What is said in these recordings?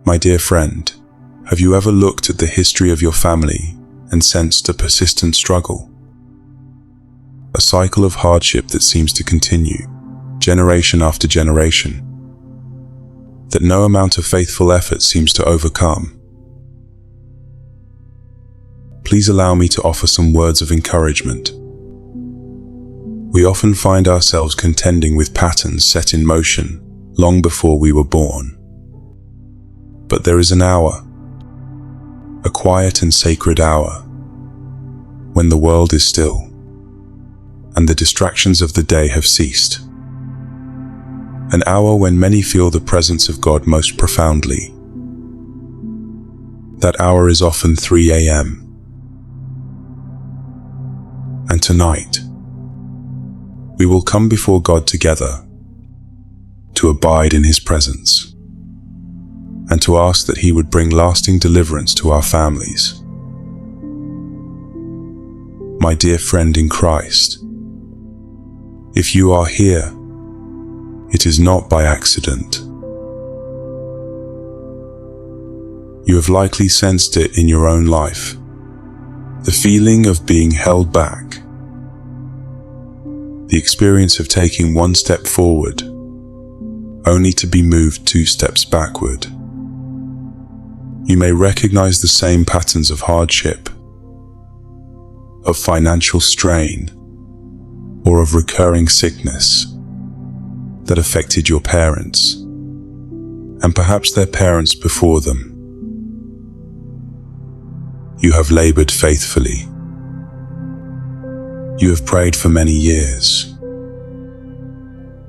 My dear friend, have you ever looked at the history of your family and sensed a persistent struggle? A cycle of hardship that seems to continue, generation after generation, that no amount of faithful effort seems to overcome. Please allow me to offer some words of encouragement. We often find ourselves contending with patterns set in motion long before we were born. But there is an hour, a quiet and sacred hour, when the world is still and the distractions of the day have ceased. An hour when many feel the presence of God most profoundly. That hour is often 3 a.m. And tonight, we will come before God together to abide in His presence and to ask that He would bring lasting deliverance to our families. My dear friend in Christ, if you are here, it is not by accident. You have likely sensed it in your own life, the feeling of being held back, the experience of taking one step forward, only to be moved 2 steps backward. You may recognize the same patterns of hardship, of financial strain, or of recurring sickness that affected your parents, and perhaps their parents before them. You have labored faithfully. You have prayed for many years.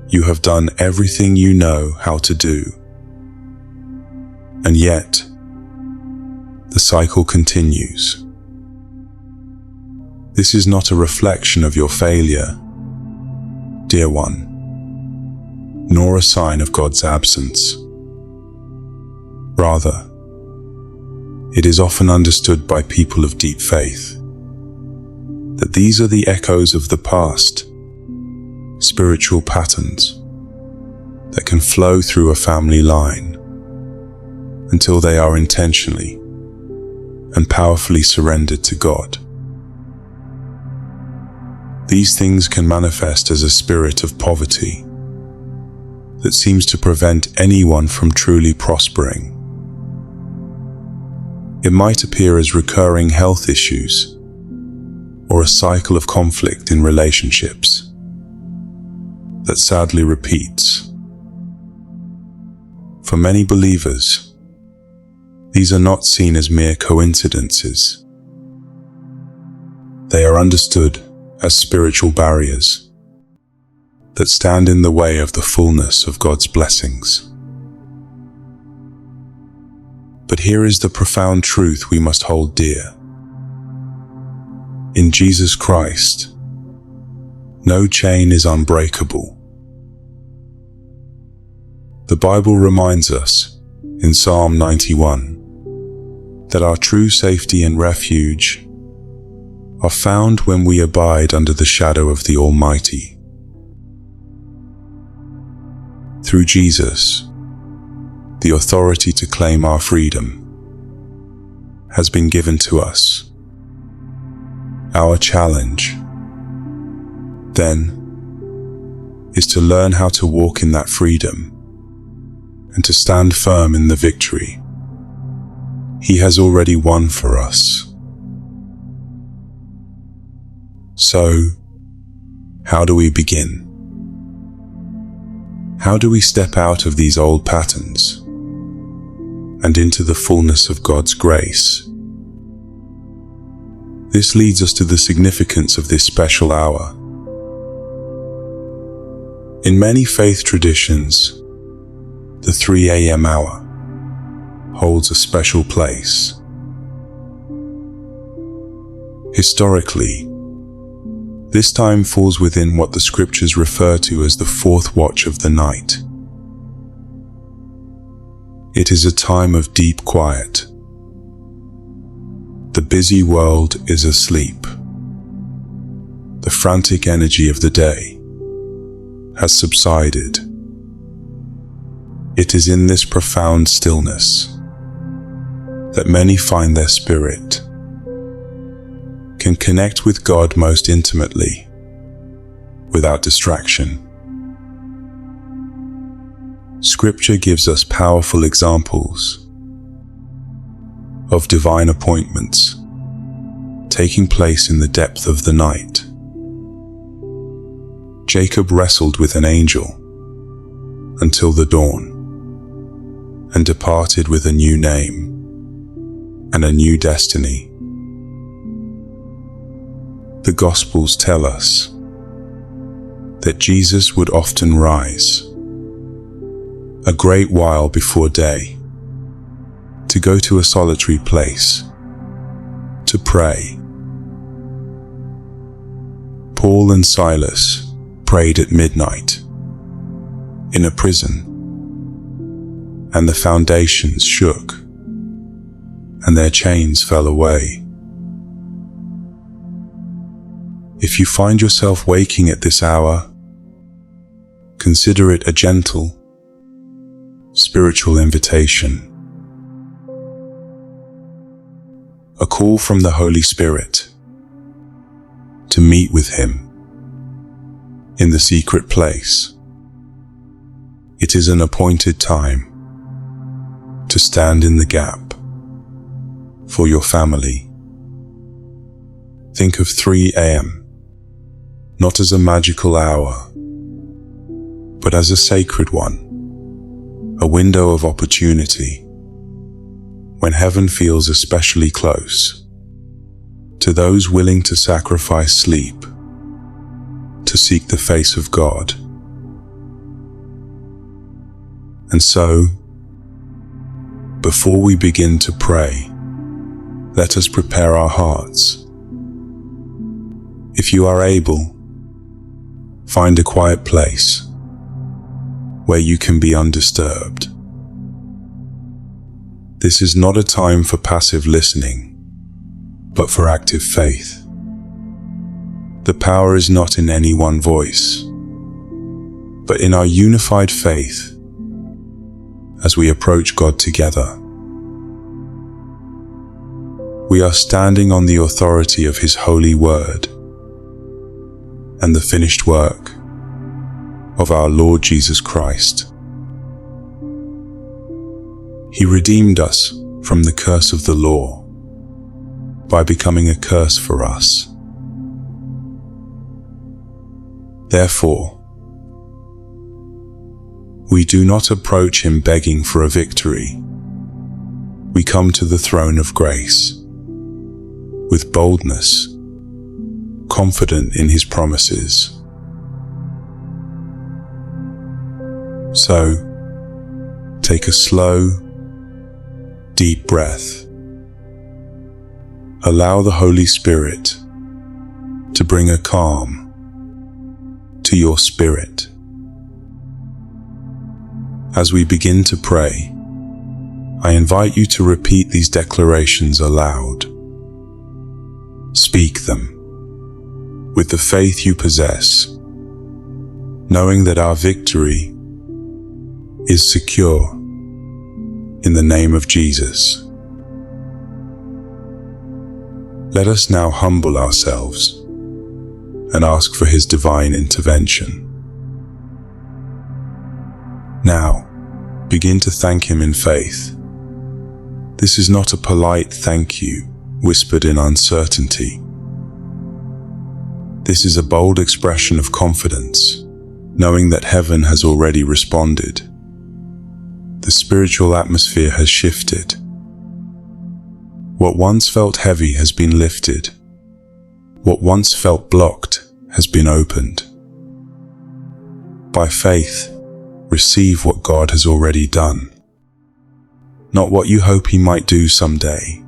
You have done everything you know how to do. And yet, the cycle continues. This is not a reflection of your failure, dear one, nor a sign of God's absence. Rather, it is often understood by people of deep faith that these are the echoes of the past, spiritual patterns that can flow through a family line until they are intentionally and powerfully surrendered to God. These things can manifest as a spirit of poverty that seems to prevent anyone from truly prospering. It might appear as recurring health issues or a cycle of conflict in relationships that sadly repeats. For many believers, these are not seen as mere coincidences. They are understood as spiritual barriers that stand in the way of the fullness of God's blessings. But here is the profound truth we must hold dear. In Jesus Christ, no chain is unbreakable. The Bible reminds us in Psalm 91 that our true safety and refuge are found when we abide under the shadow of the Almighty. Through Jesus, the authority to claim our freedom has been given to us. Our challenge, then, is to learn how to walk in that freedom and to stand firm in the victory He has already won for us. So, how do we begin? How do we step out of these old patterns and into the fullness of God's grace? This leads us to the significance of this special hour. In many faith traditions, the 3 a.m. hour holds a special place. Historically, this time falls within what the scriptures refer to as the fourth watch of the night. It is a time of deep quiet. The busy world is asleep. The frantic energy of the day has subsided, It is in this profound stillness that many find their spirit, can connect with God most intimately, without distraction. Scripture gives us powerful examples of divine appointments taking place in the depth of the night. Jacob wrestled with an angel until the dawn, and departed with a new name and a new destiny. The Gospels tell us that Jesus would often rise a great while before day to go to a solitary place to pray. Paul and Silas prayed at midnight in a prison, and the foundations shook and their chains fell away. If you find yourself waking at this hour, consider it a gentle, spiritual invitation, a call from the Holy Spirit to meet with Him in the secret place. It is an appointed time to stand in the gap for your family. Think of 3 a.m. not as a magical hour, but as a sacred one, a window of opportunity when heaven feels especially close to those willing to sacrifice sleep to seek the face of God. And so, before we begin to pray, let us prepare our hearts. If you are able, find a quiet place where you can be undisturbed. This is not a time for passive listening, but for active faith. The power is not in any one voice, but in our unified faith as we approach God together. We are standing on the authority of His holy word and the finished work of our Lord Jesus Christ. He redeemed us from the curse of the law by becoming a curse for us. Therefore, we do not approach Him begging for a victory. We come to the throne of grace with boldness, confident in His promises. So, take a slow, deep breath. Allow the Holy Spirit to bring a calm to your spirit. As we begin to pray, I invite you to repeat these declarations aloud. Speak them with the faith you possess, knowing that our victory is secure in the name of Jesus. Let us now humble ourselves and ask for His divine intervention. Now, begin to thank Him in faith. This is not a polite thank you whispered in uncertainty. This is a bold expression of confidence, knowing that heaven has already responded. The spiritual atmosphere has shifted. What once felt heavy has been lifted. What once felt blocked has been opened. By faith, receive what God has already done. Not what you hope He might do someday,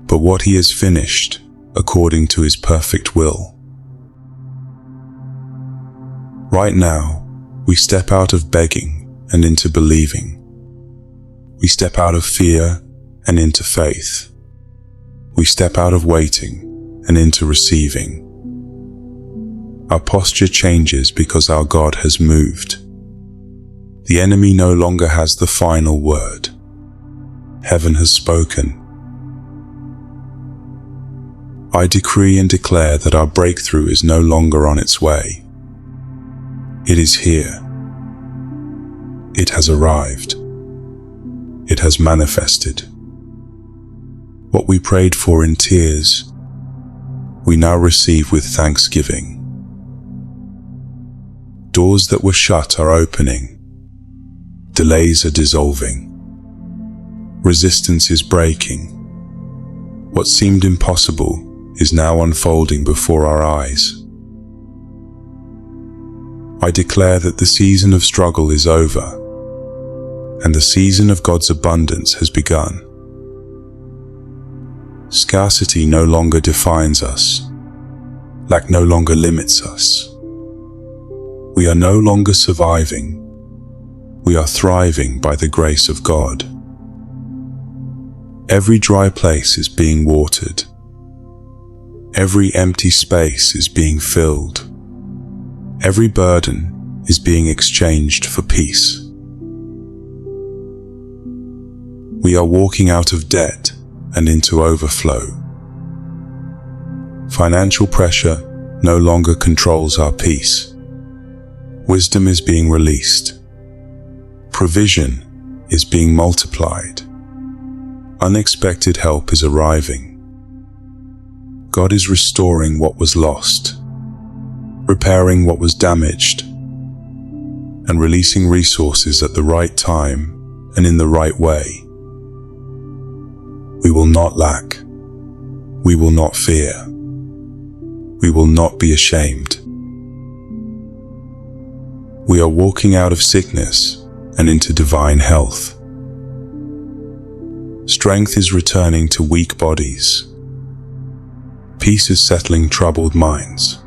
but what He has finished according to His perfect will. Right now, we step out of begging and into believing. We step out of fear and into faith. We step out of waiting and into receiving. Our posture changes because our God has moved. The enemy no longer has the final word. Heaven has spoken. I decree and declare that our breakthrough is no longer on its way. It is here. It has arrived. It has manifested. What we prayed for in tears, we now receive with thanksgiving. Doors that were shut are opening. Delays are dissolving. Resistance is breaking. What seemed impossible is now unfolding before our eyes. I declare that the season of struggle is over, and the season of God's abundance has begun. Scarcity no longer defines us. Lack no longer limits us. We are no longer surviving. We are thriving by the grace of God. Every dry place is being watered. Every empty space is being filled. Every burden is being exchanged for peace. We are walking out of debt and into overflow. Financial pressure no longer controls our peace. Wisdom is being released. Provision is being multiplied. Unexpected help is arriving. God is restoring what was lost, repairing what was damaged, and releasing resources at the right time and in the right way. We will not lack. We will not fear. We will not be ashamed. We are walking out of sickness and into divine health. Strength is returning to weak bodies. Peace is settling troubled minds.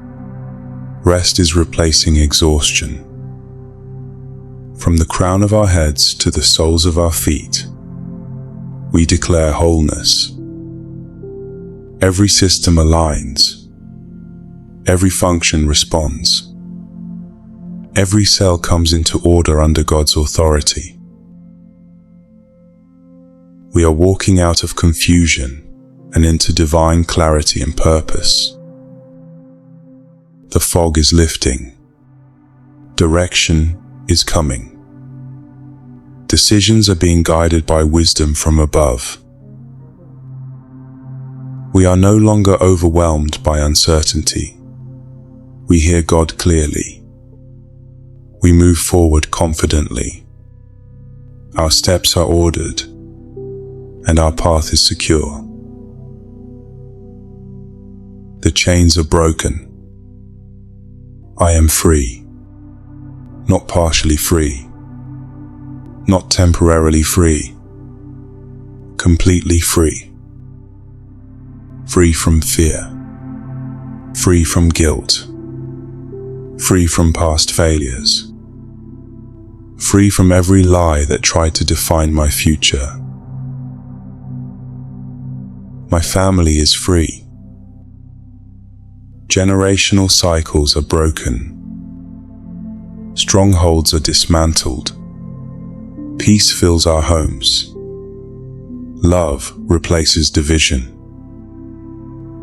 Rest is replacing exhaustion. From the crown of our heads to the soles of our feet, we declare wholeness. Every system aligns. Every function responds. Every cell comes into order under God's authority. We are walking out of confusion and into divine clarity and purpose. The fog is lifting. Direction is coming. Decisions are being guided by wisdom from above. We are no longer overwhelmed by uncertainty. We hear God clearly. We move forward confidently. Our steps are ordered, and our path is secure. The chains are broken. I am free, not partially free, not temporarily free, completely free. Free from fear, free from guilt, free from past failures, free from every lie that tried to define my future. My family is free. Generational cycles are broken. Strongholds are dismantled. Peace fills our homes. Love replaces division.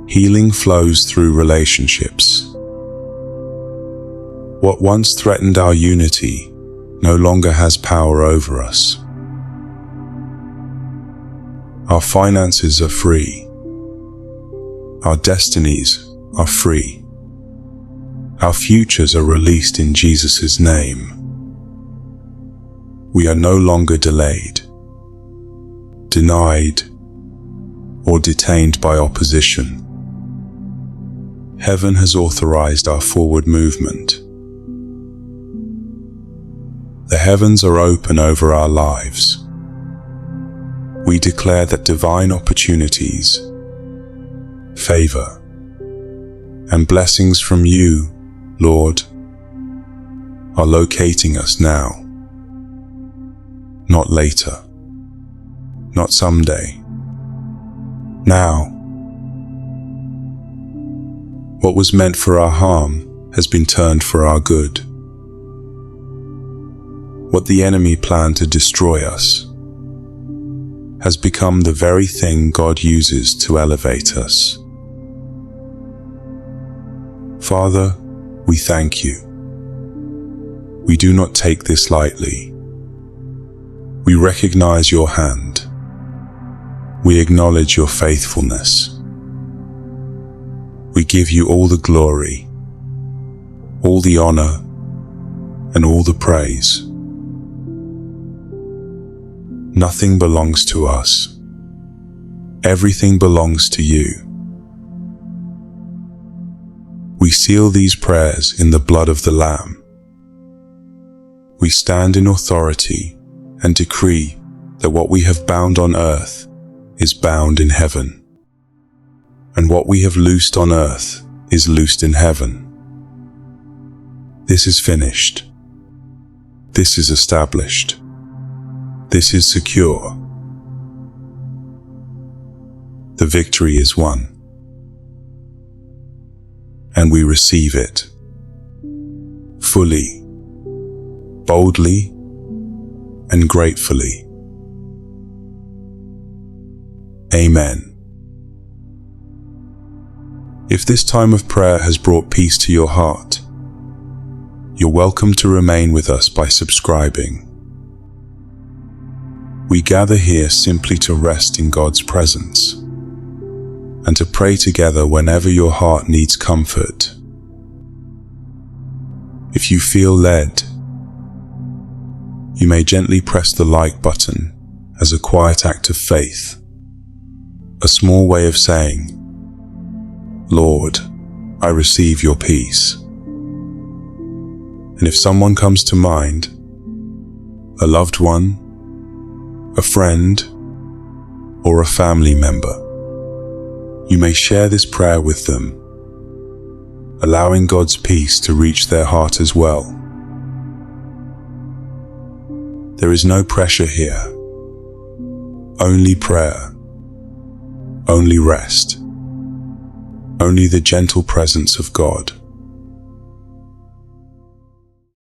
Healing flows through relationships. What once threatened our unity no longer has power over us. Our finances are free. Our destinies are free. Our futures are released in Jesus' name. We are no longer delayed, denied, or detained by opposition. Heaven has authorized our forward movement. The heavens are open over our lives. We declare that divine opportunities, favor, and blessings from you, Lord, are locating us now. Not later, not someday, now. What was meant for our harm has been turned for our good. what the enemy planned to destroy us, has become the very thing God uses to elevate us. Father, we thank you. We do not take this lightly. We recognize your hand. We acknowledge your faithfulness. We give you all the glory, all the honor, and all the praise. Nothing belongs to us. Everything belongs to you. We seal these prayers in the blood of the Lamb. We stand in authority and decree that what we have bound on earth is bound in heaven, and what we have loosed on earth is loosed in heaven. This is finished. This is established. This is secure. The victory is won, and we receive it fully, boldly, and gratefully. Amen. If this time of prayer has brought peace to your heart, you're welcome to remain with us by subscribing. We gather here simply to rest in God's presence and to pray together whenever your heart needs comfort. If you feel led, you may gently press the like button as a quiet act of faith, a small way of saying, Lord, I receive your peace. And if someone comes to mind, a loved one, a friend, or a family member, you may share this prayer with them, allowing God's peace to reach their heart as well. There is no pressure here, only prayer, only rest, only the gentle presence of God.